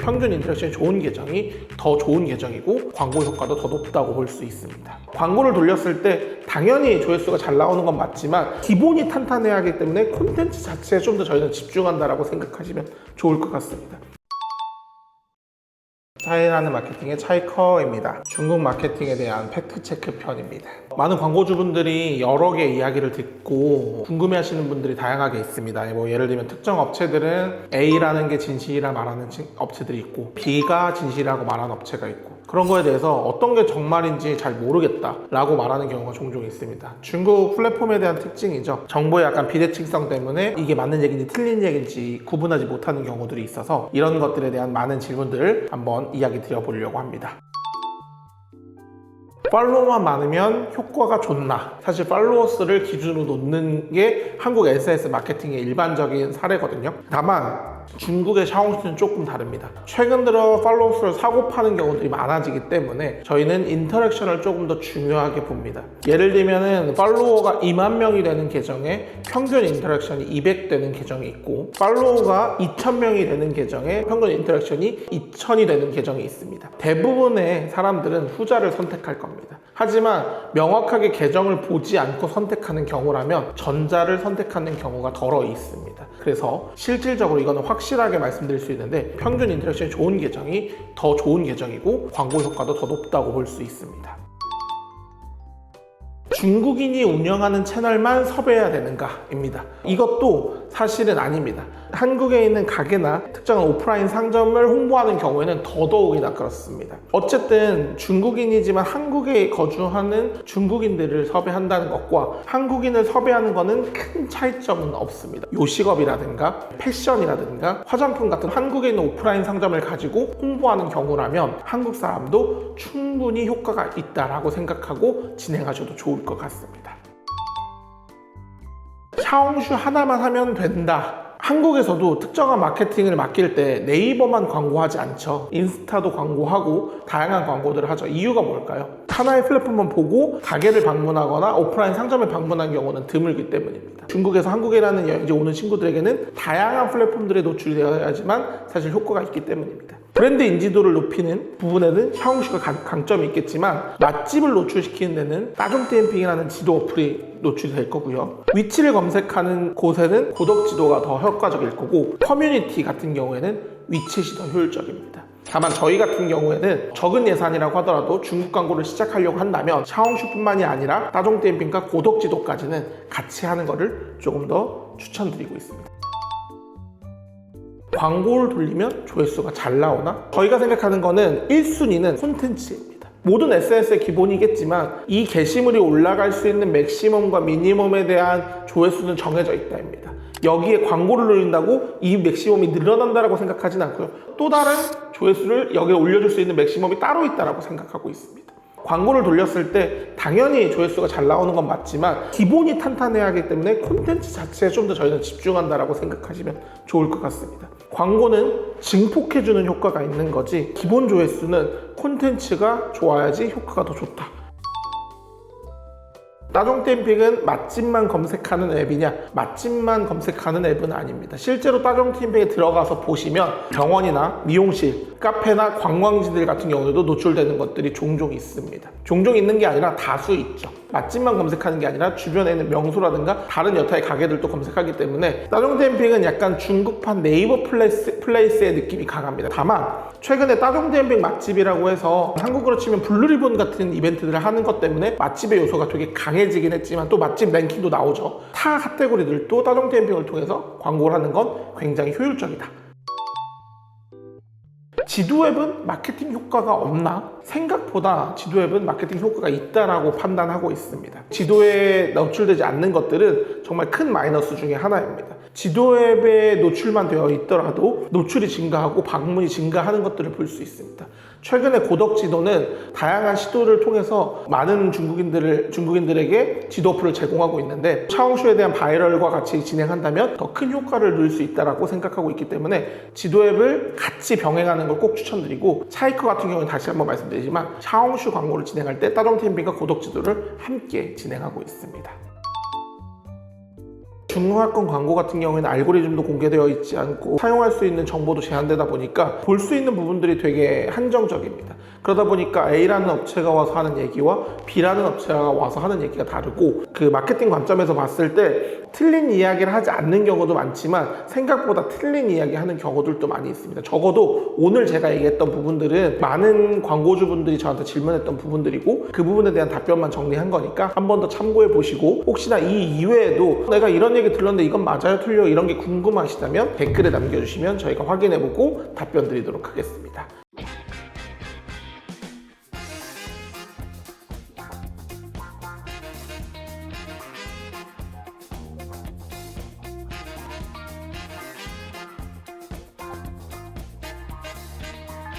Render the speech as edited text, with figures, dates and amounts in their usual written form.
평균 인터랙션이 좋은 계정이 더 좋은 계정이고 광고 효과도 더 높다고 볼 수 있습니다. 광고를 돌렸을 때 당연히 조회수가 잘 나오는 건 맞지만 기본이 탄탄해야 하기 때문에 콘텐츠 자체에 좀 더 저희는 집중한다라고 생각하시면 좋을 것 같습니다. 차이나는 마케팅의 차이커입니다. 중국 마케팅에 대한 팩트체크 편입니다. 많은 광고주분들이 여러 개의 이야기를 듣고 궁금해하시는 분들이 다양하게 있습니다. 뭐 예를 들면 특정 업체들은 A라는 게 진실이라 말하는 업체들이 있고 B가 진실이라고 말하는 업체가 있고 그런 거에 대해서 어떤 게 정말인지 잘 모르겠다 라고 말하는 경우가 종종 있습니다. 중국 플랫폼에 대한 특징이죠. 정보의 약간 비대칭성 때문에 이게 맞는 얘기인지 틀린 얘기인지 구분하지 못하는 경우들이 있어서 이런 것들에 대한 많은 질문들을 한번 이야기 드려보려고 합니다. 팔로워만 많으면 효과가 좋나? 사실 팔로워 수를 기준으로 놓는 게 한국 SNS 마케팅의 일반적인 사례거든요. 다만 중국의 샤오롱시는 조금 다릅니다. 최근 들어 팔로워 수를 사고 파는 경우들이 많아지기 때문에 저희는 인터랙션을 조금 더 중요하게 봅니다. 예를 들면은 팔로워가 2만 명이 되는 계정에 평균 인터랙션이 200 되는 계정이 있고 팔로워가 2,000명이 되는 계정에 평균 인터랙션이 2,000이 되는 계정이 있습니다. 대부분의 사람들은 후자를 선택할 겁니다. 하지만 명확하게 계정을 보지 않고 선택하는 경우라면 전자를 선택하는 경우가 덜어 있습니다. 그래서 실질적으로 이거는 확실하게 말씀드릴 수 있는데 평균 인터랙션이 좋은 계정이 더 좋은 계정이고 광고 효과도 더 높다고 볼 수 있습니다. 중국인이 운영하는 채널만 섭외해야 되는가입니다. 이것도 사실은 아닙니다. 한국에 있는 가게나 특정한 오프라인 상점을 홍보하는 경우에는 더더욱이나 그렇습니다. 어쨌든 중국인이지만 한국에 거주하는 중국인들을 섭외한다는 것과 한국인을 섭외하는 것은 큰 차이점은 없습니다. 요식업이라든가 패션이라든가 화장품 같은 한국에 있는 오프라인 상점을 가지고 홍보하는 경우라면 한국 사람도 충분히 효과가 있다라고 생각하고 진행하셔도 좋을 것 같습니다. 샤오롱슈 하나만 하면 된다. 한국에서도 특정한 마케팅을 맡길 때 네이버만 광고하지 않죠. 인스타도 광고하고 다양한 광고들을 하죠. 이유가 뭘까요? 하나의 플랫폼만 보고 가게를 방문하거나 오프라인 상점을 방문한 경우는 드물기 때문입니다. 중국에서 한국이라는 여행지 오는 친구들에게는 다양한 플랫폼들에 노출이 되어야지만 사실 효과가 있기 때문입니다. 브랜드 인지도를 높이는 부분에는 샤오롱슈가 강점이 있겠지만 맛집을 노출시키는 데는 따종디엠핑이라는 지도 어플이 노출이 될 거고요. 위치를 검색하는 곳에는 고덕 지도가 더 효과적일 거고 커뮤니티 같은 경우에는 위챗이 더 효율적입니다. 다만 저희 같은 경우에는 적은 예산이라고 하더라도 중국 광고를 시작하려고 한다면 샤오롱슈뿐만이 아니라 따종디엠핑과 고덕 지도까지는 같이 하는 것을 조금 더 추천드리고 있습니다. 광고를 돌리면 조회수가 잘 나오나? 저희가 생각하는 거는 1순위는 콘텐츠입니다. 모든 SNS의 기본이겠지만 이 게시물이 올라갈 수 있는 맥시멈과 미니멈에 대한 조회수는 정해져 있다입니다. 여기에 광고를 올린다고 이 맥시멈이 늘어난다고 생각하진 않고요. 또 다른 조회수를 여기에 올려줄 수 있는 맥시멈이 따로 있다고 생각하고 있습니다. 광고를 돌렸을 때 당연히 조회수가 잘 나오는 건 맞지만 기본이 탄탄해야 하기 때문에 콘텐츠 자체에 좀 더 저희는 집중한다라고 생각하시면 좋을 것 같습니다. 광고는 증폭해주는 효과가 있는 거지 기본 조회수는 콘텐츠가 좋아야지 효과가 더 좋다. 따종디엠핑은 맛집만 검색하는 앱이냐? 맛집만 검색하는 앱은 아닙니다. 실제로 따종디엠핑에 들어가서 보시면 병원이나 미용실, 카페나 관광지들 같은 경우에도 노출되는 것들이 종종 있습니다. 종종 있는 게 아니라 다수 있죠. 맛집만 검색하는 게 아니라 주변에 있는 명소라든가 다른 여타의 가게들도 검색하기 때문에 따종디엠핑은 약간 중국판 네이버 플레이스의 느낌이 강합니다. 다만 최근에 따종디엠핑 맛집이라고 해서 한국으로 치면 블루리본 같은 이벤트들을 하는 것 때문에 맛집의 요소가 되게 강해지긴 했지만 또 맛집 랭킹도 나오죠. 타 카테고리들도 따종디엠핑을 통해서 광고를 하는 건 굉장히 효율적이다. 지도앱은 마케팅 효과가 없나? 생각보다 지도앱은 마케팅 효과가 있다라고 판단하고 있습니다. 지도에 노출되지 않는 것들은 정말 큰 마이너스 중에 하나입니다. 지도앱에 노출만 되어 있더라도 노출이 증가하고 방문이 증가하는 것들을 볼 수 있습니다. 최근에 고덕 지도는 다양한 시도를 통해서 많은 중국인들에게 지도 어플을 제공하고 있는데 샤오롱슈에 대한 바이럴과 같이 진행한다면 더 큰 효과를 누릴 수 있다고 생각하고 있기 때문에 지도 앱을 같이 병행하는 걸 꼭 추천드리고 차이커 같은 경우는 다시 한번 말씀드리지만 샤오롱슈 광고를 진행할 때 따종디엠핑과 고덕 지도를 함께 진행하고 있습니다. 중흥학권 광고 같은 경우에는 알고리즘도 공개되어 있지 않고 사용할 수 있는 정보도 제한되다 보니까 볼 수 있는 부분들이 되게 한정적입니다. 그러다 보니까 A라는 업체가 와서 하는 얘기와 B라는 업체가 와서 하는 얘기가 다르고, 그 마케팅 관점에서 봤을 때 틀린 이야기를 하지 않는 경우도 많지만 생각보다 틀린 이야기 하는 경우들도 많이 있습니다. 적어도 오늘 제가 얘기했던 부분들은 많은 광고주분들이 저한테 질문했던 부분들이고, 그 부분에 대한 답변만 정리한 거니까 한 번 더 참고해 보시고, 혹시나 이 이외에도 내가 이런 얘기 들었는데 이건 맞아요 틀려 이런 게 궁금하시다면 댓글에 남겨주시면 저희가 확인해 보고 답변 드리도록 하겠습니다.